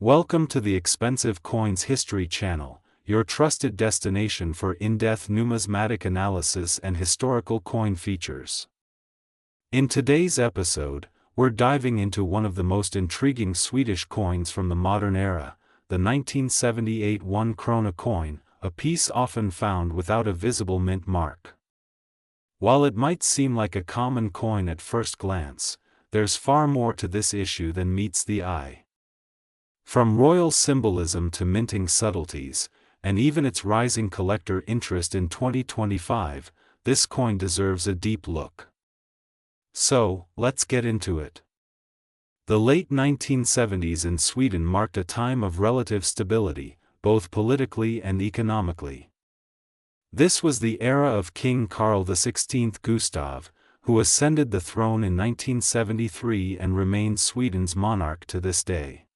Welcome to the Expensive Coins History Channel, your trusted destination for in-depth numismatic analysis and historical coin features. In today's episode, we're diving into one of the most intriguing Swedish coins from the modern era, the 1978 1 krona coin, a piece often found without a visible mint mark. While it might seem like a common coin at first glance, there's far more to this issue than meets the eye. From royal symbolism to minting subtleties, and even its rising collector interest in 2025, this coin deserves a deep look. So, let's get into it. The late 1970s in Sweden marked a time of relative stability, both politically and economically. This was the era of King Carl XVI Gustav, who ascended the throne in 1973 and remains Sweden's monarch to this day.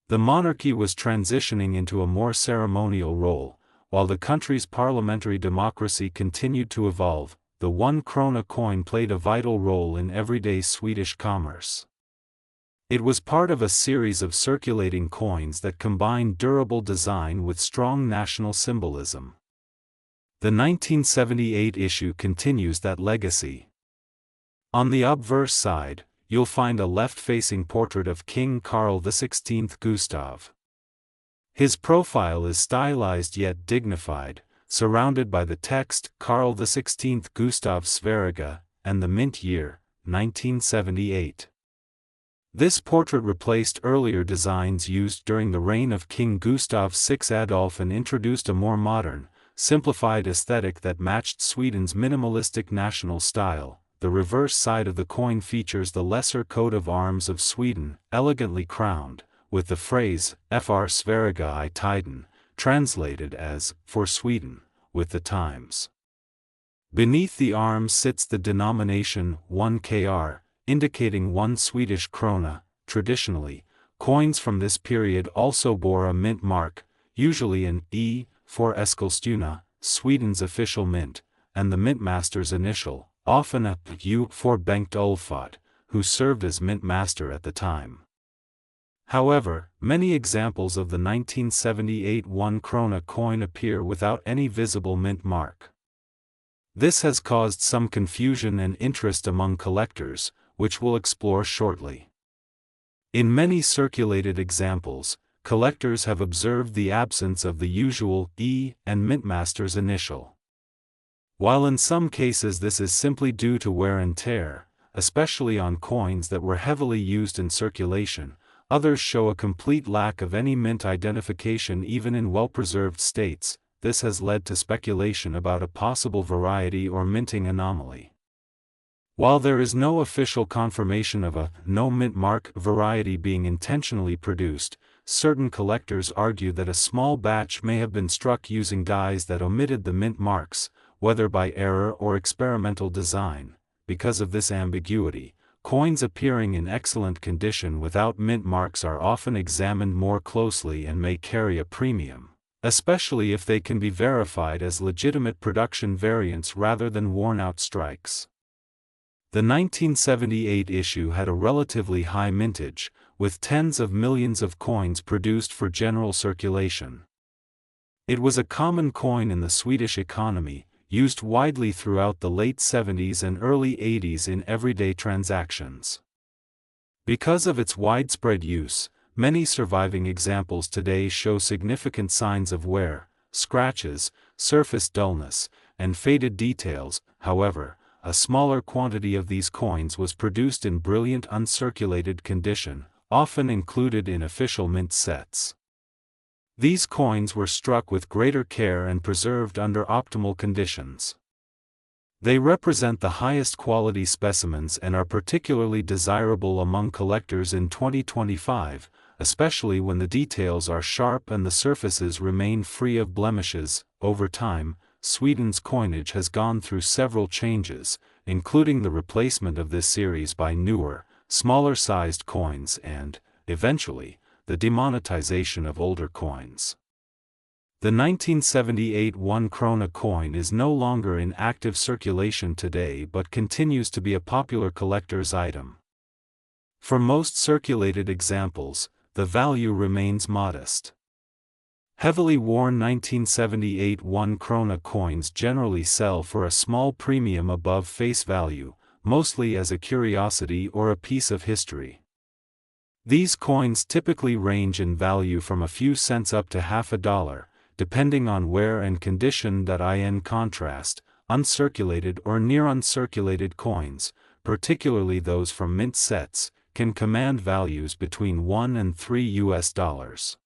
The monarchy was transitioning into a more ceremonial role, while the country's parliamentary democracy continued to evolve. The 1 krona coin played a vital role in everyday Swedish commerce. It was part of a series of circulating coins that combined durable design with strong national symbolism. The 1978 issue continues that legacy. On the obverse side, you'll find a left-facing portrait of King Carl XVI Gustav. His profile is stylized yet dignified, surrounded by the text Carl XVI Gustav Sverige and the mint year, 1978. This portrait replaced earlier designs used during the reign of King Gustav VI Adolf and introduced a more modern, simplified aesthetic that matched Sweden's minimalistic national style. The reverse side of the coin features the lesser coat of arms of Sweden, elegantly crowned, with the phrase, Fr Sverige I tiden, translated as, for Sweden, with the times. Beneath the arms sits the denomination 1 kr, indicating 1 Swedish krona. Traditionally, coins from this period also bore a mint mark, usually an E, for Eskilstuna, Sweden's official mint, and the mintmaster's initial, often a U for Bengt Olfot, who served as mint master at the time. However, many examples of the 1978 1 krona coin appear without any visible mint mark. This has caused some confusion and interest among collectors, which we'll explore shortly. In many circulated examples, collectors have observed the absence of the usual E and mintmaster's initial. While in some cases this is simply due to wear and tear, especially on coins that were heavily used in circulation, others show a complete lack of any mint identification even in well-preserved states. This has led to speculation about a possible variety or minting anomaly. While there is no official confirmation of a no mint mark variety being intentionally produced, certain collectors argue that a small batch may have been struck using dies that omitted the mint marks, whether by error or experimental design. Because of this ambiguity, coins appearing in excellent condition without mint marks are often examined more closely and may carry a premium, especially if they can be verified as legitimate production variants rather than worn-out strikes. The 1978 issue had a relatively high mintage, with tens of millions of coins produced for general circulation. It was a common coin in the Swedish economy, used widely throughout the late 70s and early 80s in everyday transactions. Because of its widespread use, many surviving examples today show significant signs of wear, scratches, surface dullness, and faded details. However, a smaller quantity of these coins was produced in brilliant uncirculated condition, often included in official mint sets. These coins were struck with greater care and preserved under optimal conditions. They represent the highest quality specimens and are particularly desirable among collectors in 2025, especially when the details are sharp and the surfaces remain free of blemishes. Over time, Sweden's coinage has gone through several changes, including the replacement of this series by newer, smaller-sized coins and, eventually, the demonetization of older coins. The 1978 1 krona coin is no longer in active circulation today but continues to be a popular collector's item. For most circulated examples, the value remains modest. Heavily worn 1978 1 krona coins generally sell for a small premium above face value, mostly as a curiosity or a piece of history. These coins typically range in value from a few cents up to $50, depending on wear and condition. In contrast, uncirculated or near uncirculated coins, particularly those from mint sets, can command values between $1 and $3.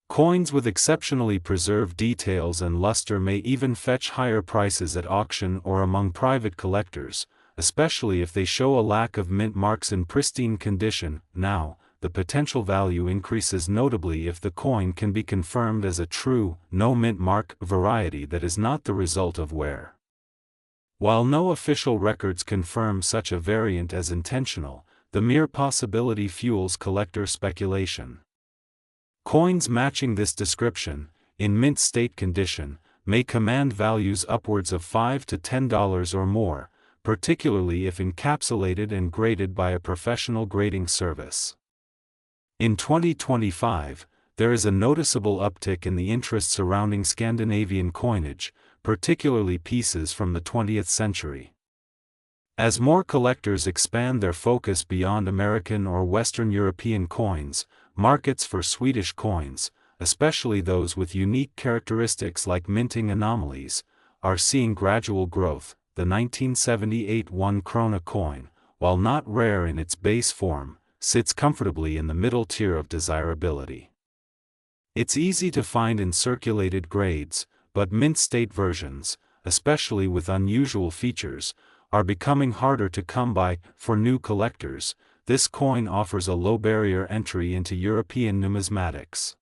Coins with exceptionally preserved details and luster may even fetch higher prices at auction or among private collectors, especially if they show a lack of mint marks in pristine condition. Now, the potential value increases notably if the coin can be confirmed as a true, no mint mark variety that is not the result of wear. While no official records confirm such a variant as intentional, the mere possibility fuels collector speculation. Coins matching this description, in mint state condition, may command values upwards of $5 to $10 or more, particularly if encapsulated and graded by a professional grading service. In 2025, there is a noticeable uptick in the interest surrounding Scandinavian coinage, particularly pieces from the 20th century. As more collectors expand their focus beyond American or Western European coins, markets for Swedish coins, especially those with unique characteristics like minting anomalies, are seeing gradual growth. The 1978 1 krona coin, while not rare in its base form, sits comfortably in the middle tier of desirability. It's easy to find in circulated grades, but mint state versions, especially with unusual features, are becoming harder to come by. For new collectors, this coin offers a low barrier entry into European numismatics.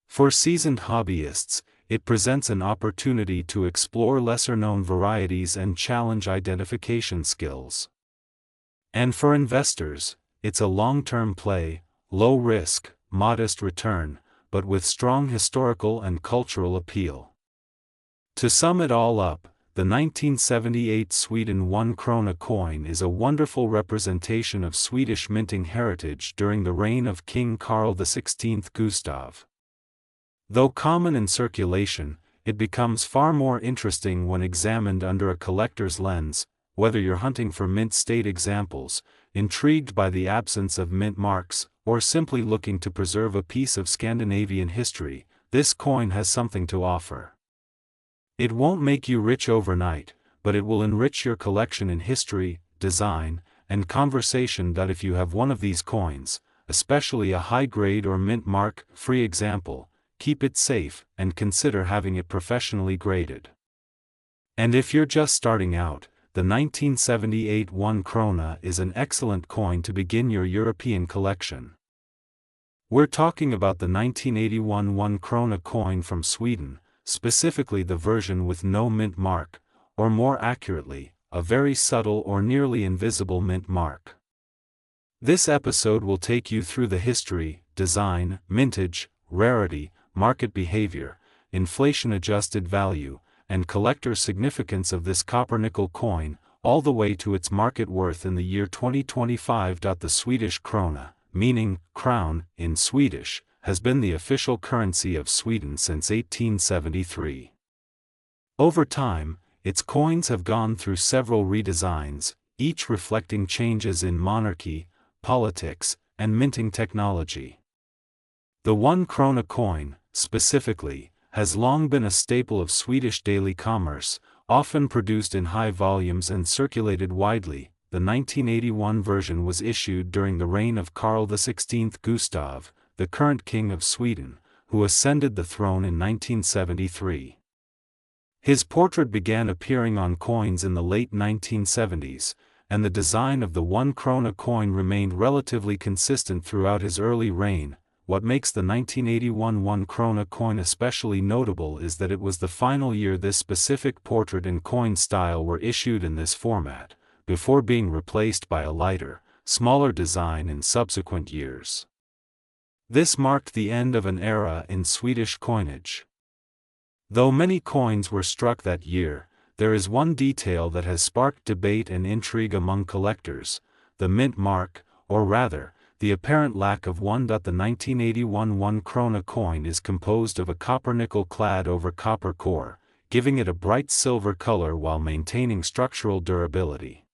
For seasoned hobbyists, it presents an opportunity to explore lesser-known varieties and challenge identification skills. And for investors, it's a long-term play, low risk, modest return, but with strong historical and cultural appeal. To sum it all up, the 1978 Sweden 1 krona coin is a wonderful representation of Swedish minting heritage during the reign of King Carl XVI Gustav. Though common in circulation, it becomes far more interesting when examined under a collector's lens. Whether you're hunting for mint state examples, intrigued by the absence of mint marks, or simply looking to preserve a piece of Scandinavian history, this coin has something to offer. It won't make you rich overnight, but it will enrich your collection in history, design, and conversation. If you have one of these coins, especially a high-grade or mint mark-free example, keep it safe and consider having it professionally graded. And if you're just starting out, the 1978 1 krona is an excellent coin to begin your European collection. We're talking about the 1981 1 krona coin from Sweden, specifically the version with no mint mark, or more accurately, a very subtle or nearly invisible mint mark. This episode will take you through the history, design, mintage, rarity, market behavior, inflation-adjusted value, and collector significance of this copper-nickel coin, all the way to its market worth in the year 2025. The Swedish krona, meaning crown in Swedish, has been the official currency of Sweden since 1873. Over time, its coins have gone through several redesigns, each reflecting changes in monarchy, politics, and minting technology. The 1 krona coin, specifically, has long been a staple of Swedish daily commerce, often produced in high volumes and circulated widely. The 1981 version was issued during the reign of Carl XVI Gustav, the current King of Sweden, who ascended the throne in 1973. His portrait began appearing on coins in the late 1970s, and the design of the 1 krona coin remained relatively consistent throughout his early reign. What makes the 1981 1 krona coin especially notable is that it was the final year this specific portrait and coin style were issued in this format, before being replaced by a lighter, smaller design in subsequent years. This marked the end of an era in Swedish coinage. Though many coins were struck that year, there is one detail that has sparked debate and intrigue among collectors: the mint mark, or rather, the apparent lack of one. The 1981 1 krona coin is composed of a copper-nickel clad over copper core, giving it a bright silver color while maintaining structural durability.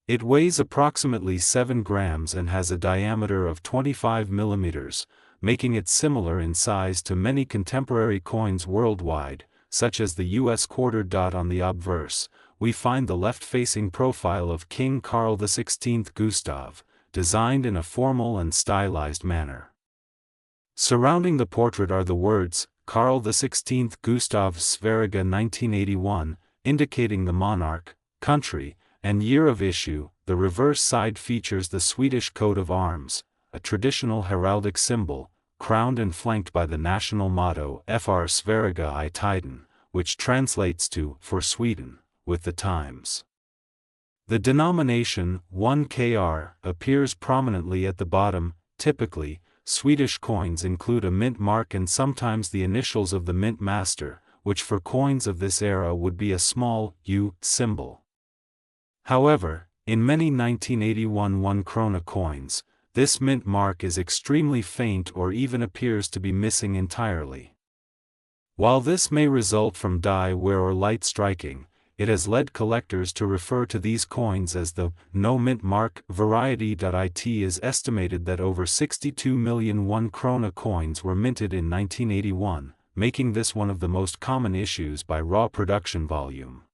It weighs approximately 7 grams and has a diameter of 25 millimeters, making it similar in size to many contemporary coins worldwide, such as the US quarter. On the obverse, we find the left-facing profile of King Carl XVI Gustav, designed in a formal and stylized manner. Surrounding the portrait are the words, Carl XVI Gustav Sverige 1981, indicating the monarch, country, and year of issue. The reverse side features the Swedish coat of arms, a traditional heraldic symbol, crowned and flanked by the national motto Fr Sverige I Tiden, which translates to, for Sweden, with the times. The denomination, 1 kr, appears prominently at the bottom. Typically, Swedish coins include a mint mark and sometimes the initials of the mint master, which for coins of this era would be a small U symbol. However, in many 1981 1 krona coins, this mint mark is extremely faint or even appears to be missing entirely. While this may result from dye wear or light striking, it has led collectors to refer to these coins as the no mint mark variety. It is estimated that over 62 million 1 krona coins were minted in 1981, making this one of the most common issues by raw production volume.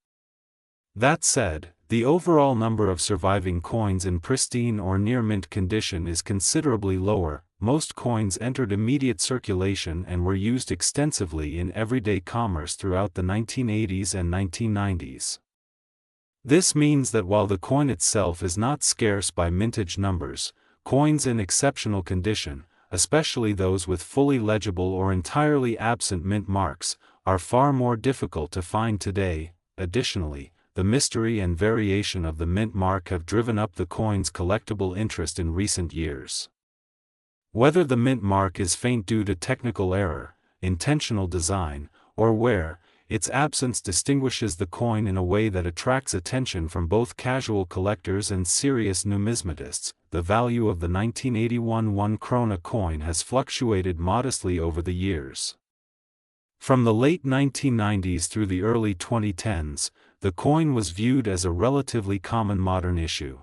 That said, the overall number of surviving coins in pristine or near mint condition is considerably lower. Most coins entered immediate circulation and were used extensively in everyday commerce throughout the 1980s and 1990s. This means that while the coin itself is not scarce by mintage numbers, coins in exceptional condition, especially those with fully legible or entirely absent mint marks, are far more difficult to find today. Additionally, the mystery and variation of the mint mark have driven up the coin's collectible interest in recent years. Whether the mint mark is faint due to technical error, intentional design, or wear, its absence distinguishes the coin in a way that attracts attention from both casual collectors and serious numismatists. The value of the 1981 1 krona coin has fluctuated modestly over the years. From the late 1990s through the early 2010s, the coin was viewed as a relatively common modern issue.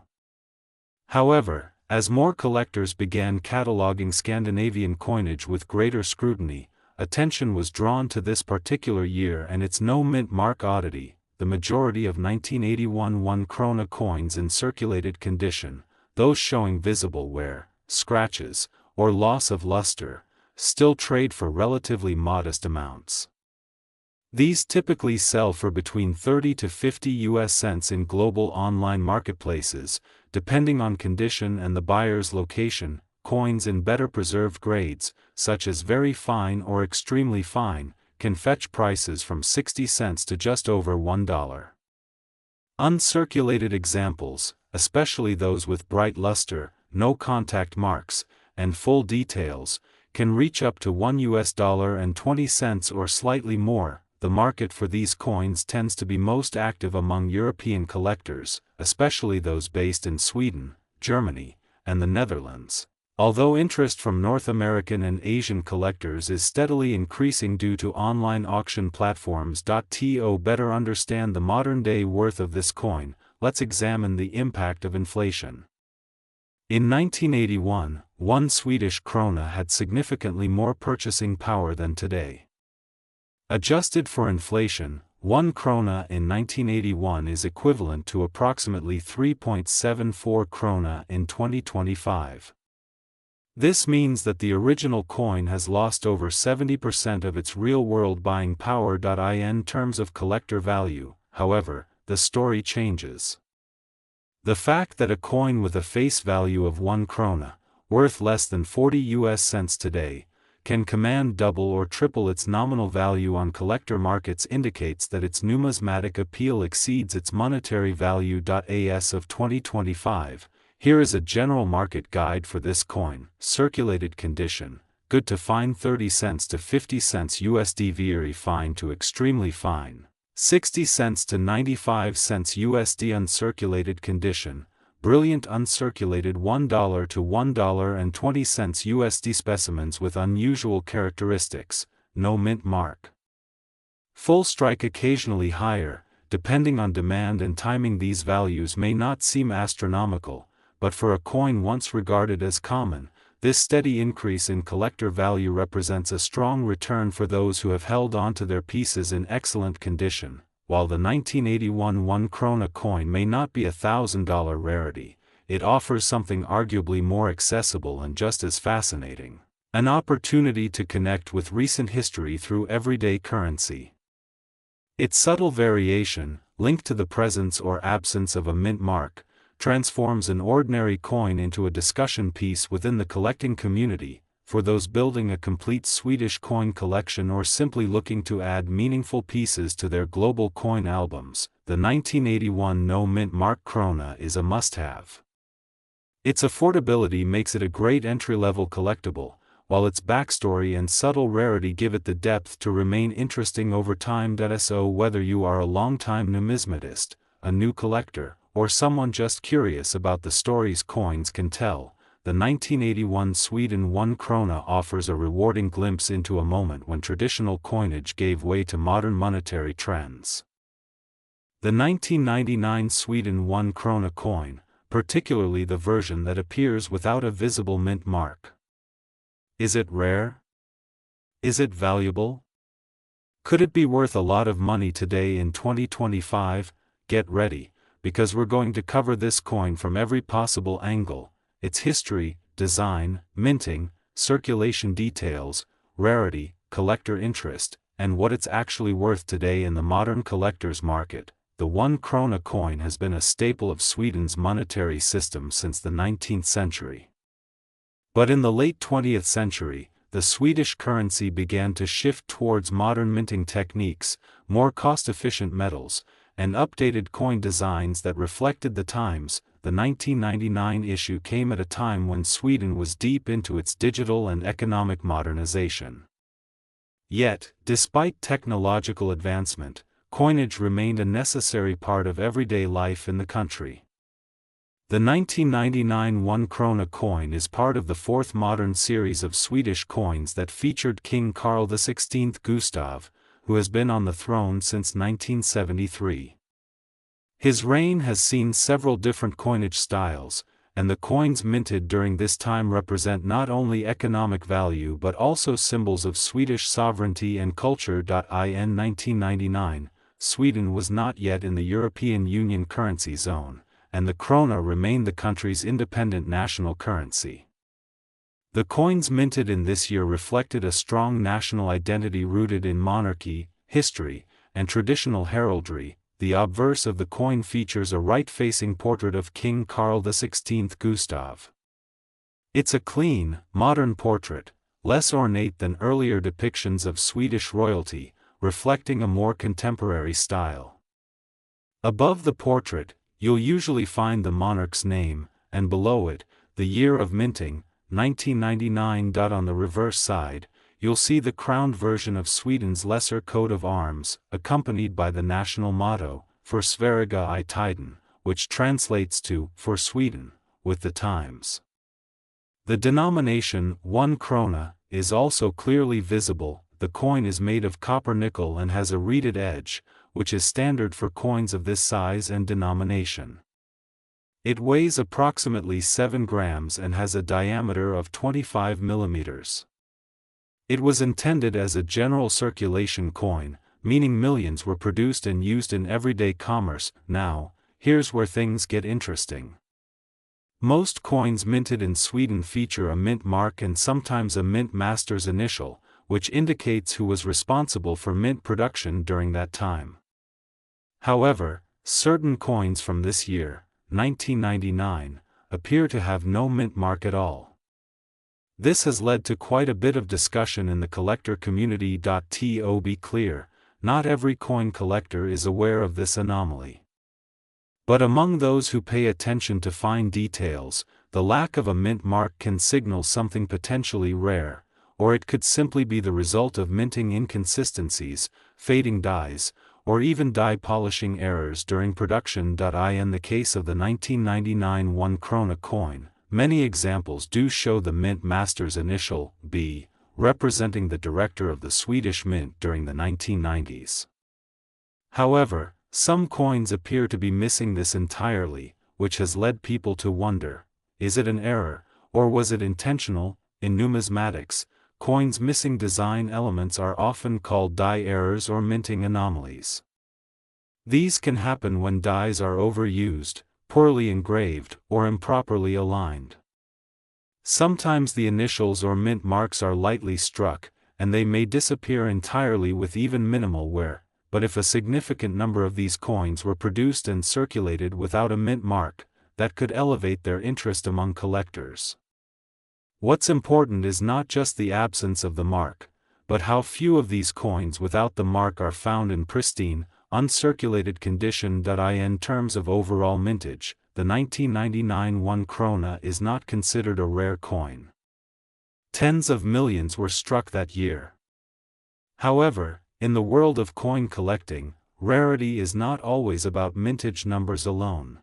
However, as more collectors began cataloging Scandinavian coinage with greater scrutiny, attention was drawn to this particular year and its no mint mark oddity. The majority of 1981 1 krona coins in circulated condition, those showing visible wear, scratches, or loss of luster, still trade for relatively modest amounts. These typically sell for between 30 to 50 US cents in global online marketplaces, depending on condition and the buyer's location. Coins in better preserved grades, such as very fine or extremely fine, can fetch prices from 60 cents to just over $1. Uncirculated examples, especially those with bright luster, no contact marks, and full details, can reach up to $1.20 or slightly more. The market for these coins tends to be most active among European collectors, especially those based in Sweden, Germany, and the Netherlands, although interest from North American and Asian collectors is steadily increasing due to online auction platforms. To better understand the modern-day worth of this coin, let's examine the impact of inflation. In 1981, 1 Swedish krona had significantly more purchasing power than today. Adjusted for inflation, 1 krona in 1981 is equivalent to approximately 3.74 krona in 2025. This means that the original coin has lost over 70% of its real-world buying power. In terms of collector value, however, the story changes. The fact that a coin with a face value of 1 krona, worth less than 40 US cents today, can command double or triple its nominal value on collector markets indicates that its numismatic appeal exceeds its monetary value. As of 2025, here is a general market guide for this coin. Circulated condition, good to fine 30 cents to 50 cents USD, very fine to extremely fine, 60 cents to 95 cents USD. Uncirculated condition, brilliant uncirculated $1 to $1.20 USD specimens with unusual characteristics, no mint mark. Full strike occasionally higher, depending on demand and timing. These values may not seem astronomical, but for a coin once regarded as common, this steady increase in collector value represents a strong return for those who have held on to their pieces in excellent condition. While the 1981 1 krona coin may not be a $1,000 rarity, it offers something arguably more accessible and just as fascinating: an opportunity to connect with recent history through everyday currency. Its subtle variation, linked to the presence or absence of a mint mark, transforms an ordinary coin into a discussion piece within the collecting community. For those building a complete Swedish coin collection or simply looking to add meaningful pieces to their global coin albums, the 1981 no mint mark krona is a must-have. Its affordability makes it a great entry-level collectible, while its backstory and subtle rarity give it the depth to remain interesting over time. So whether you are a long-time numismatist, a new collector, or someone just curious about the stories coins can tell, the 1981 Sweden 1 krona offers a rewarding glimpse into a moment when traditional coinage gave way to modern monetary trends. The 1999 Sweden 1 krona coin, particularly the version that appears without a visible mint mark. Is it rare? Is it valuable? Could it be worth a lot of money today in 2025? Get ready, because we're going to cover this coin from every possible angle: its history, design, minting, circulation details, rarity, collector interest, and what it's actually worth today in the modern collector's market. The 1 krona coin has been a staple of Sweden's monetary system since the 19th century. But in the late 20th century, the Swedish currency began to shift towards modern minting techniques, more cost-efficient metals, and updated coin designs that reflected the times. The 1999 issue came at a time when Sweden was deep into its digital and economic modernization. Yet, despite technological advancement, coinage remained a necessary part of everyday life in the country. The 1999 1 krona coin is part of the fourth modern series of Swedish coins that featured King Carl XVI Gustav, who has been on the throne since 1973. His reign has seen several different coinage styles, and the coins minted during this time represent not only economic value but also symbols of Swedish sovereignty and culture. In 1999, Sweden was not yet in the European Union currency zone, and the krona remained the country's independent national currency. The coins minted in this year reflected a strong national identity rooted in monarchy, history, and traditional heraldry. The obverse of the coin features a right-facing portrait of King Carl XVI Gustav. It's a clean, modern portrait, less ornate than earlier depictions of Swedish royalty, reflecting a more contemporary style. Above the portrait, you'll usually find the monarch's name, and below it, the year of minting, 1999. On the reverse side, you'll see the crowned version of Sweden's lesser coat of arms, accompanied by the national motto, "For Sverige I tiden," which translates to "For Sweden, with the times." The denomination 1 krona is also clearly visible. The coin is made of copper nickel and has a reeded edge, which is standard for coins of this size and denomination. It weighs approximately 7 grams and has a diameter of 25 millimeters. It was intended as a general circulation coin, meaning millions were produced and used in everyday commerce. Now, here's where things get interesting. Most coins minted in Sweden feature a mint mark and sometimes a mint master's initial, which indicates who was responsible for mint production during that time. However, certain coins from this year, 1999, appear to have no mint mark at all. This has led to quite a bit of discussion in the collector community. To be clear, not every coin collector is aware of this anomaly. But among those who pay attention to fine details, the lack of a mint mark can signal something potentially rare, or it could simply be the result of minting inconsistencies, fading dyes, or even die polishing errors during production. In the case of the 1999 1 krona coin, many examples do show the mint master's initial, B, representing the director of the Swedish mint during the 1990s. However, some coins appear to be missing this entirely, which has led people to wonder, is it an error, or was it intentional? In numismatics, coins missing design elements are often called die errors or minting anomalies. These can happen when dies are overused, poorly engraved, or improperly aligned. Sometimes the initials or mint marks are lightly struck, and they may disappear entirely with even minimal wear, but if a significant number of these coins were produced and circulated without a mint mark, that could elevate their interest among collectors. What's important is not just the absence of the mark, but how few of these coins without the mark are found in pristine, uncirculated condition. In terms of overall mintage, the 1999 1 krona is not considered a rare coin. Tens of millions were struck that year. However, in the world of coin collecting, rarity is not always about mintage numbers alone.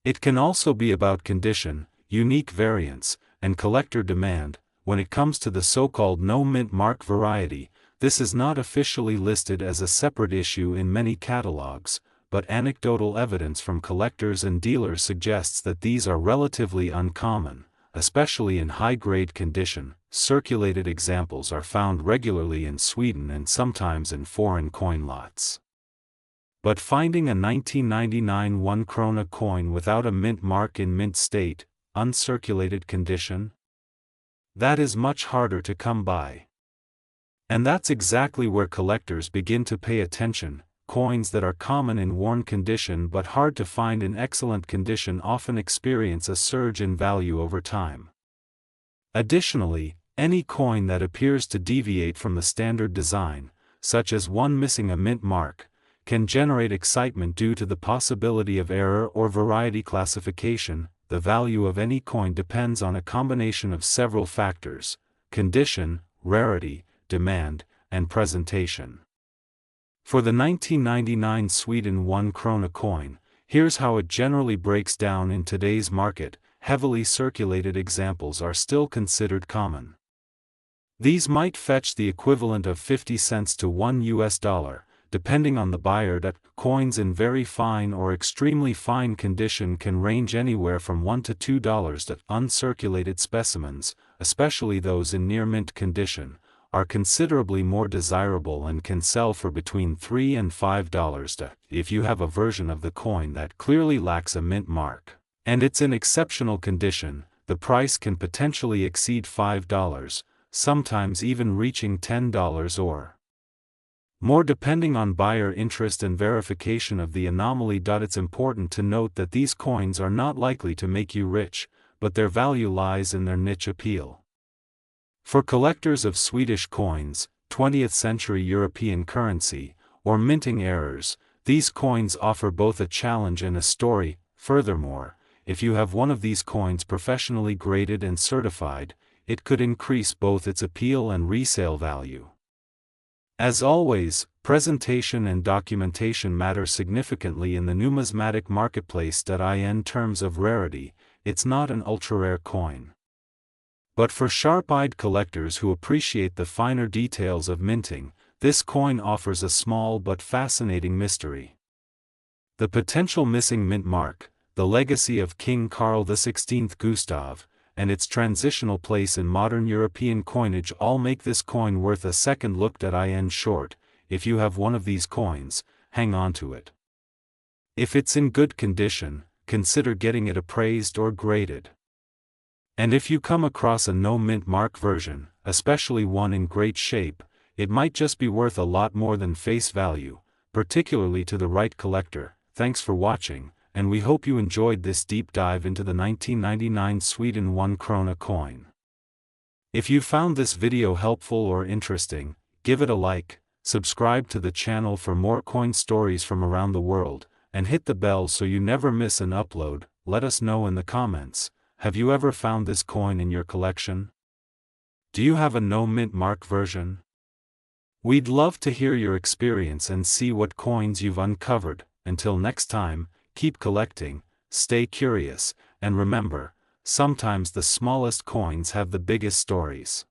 It can also be about condition, unique variants, and collector demand. When it comes to the so-called no mint mark variety, this is not officially listed as a separate issue in many catalogs, but anecdotal evidence from collectors and dealers suggests that these are relatively uncommon, especially in high-grade condition. Circulated examples are found regularly in Sweden and sometimes in foreign coin lots. But finding a 1999 1 krona coin without a mint mark in mint state, uncirculated condition? That is much harder to come by. And that's exactly where collectors begin to pay attention. Coins that are common in worn condition but hard to find in excellent condition often experience a surge in value over time. Additionally, any coin that appears to deviate from the standard design, such as one missing a mint mark, can generate excitement due to the possibility of error or variety classification. The value of any coin depends on a combination of several factors: condition, rarity, demand, and presentation. For the 1999 Sweden 1 krona coin, here's how it generally breaks down in today's market. Heavily circulated examples are still considered common. These might fetch the equivalent of 50 cents to $1, depending on the buyer. Coins in very fine or extremely fine condition can range anywhere from $1 to $2. Uncirculated specimens, especially those in near mint condition, are considerably more desirable and can sell for between $3 and $5. If you have a version of the coin that clearly lacks a mint mark, and it's in exceptional condition, the price can potentially exceed $5, sometimes even reaching $10 or more depending on buyer interest and verification of the anomaly. It's important to note that these coins are not likely to make you rich, but their value lies in their niche appeal. For collectors of Swedish coins, 20th century European currency, or minting errors, these coins offer both a challenge and a story. Furthermore, if you have one of these coins professionally graded and certified, it could increase both its appeal and resale value. As always, presentation and documentation matter significantly in the numismatic marketplace. In terms of rarity, it's not an ultra-rare coin. But for sharp-eyed collectors who appreciate the finer details of minting, this coin offers a small but fascinating mystery. The potential missing mint mark, the legacy of King Carl XVI Gustav, and its transitional place in modern European coinage all make this coin worth a second look. In short, if you have one of these coins, hang on to it. If it's in good condition, consider getting it appraised or graded. And if you come across a no mint mark version, especially one in great shape, it might just be worth a lot more than face value, particularly to the right collector. Thanks for watching, and we hope you enjoyed this deep dive into the 1999 Sweden 1 krona coin. If you found this video helpful or interesting, give it a like, subscribe to the channel for more coin stories from around the world, and hit the bell so you never miss an upload. Let us know in the comments, have you ever found this coin in your collection? Do you have a no mint mark version? We'd love to hear your experience and see what coins you've uncovered. Until next time, keep collecting, stay curious, and remember, sometimes the smallest coins have the biggest stories.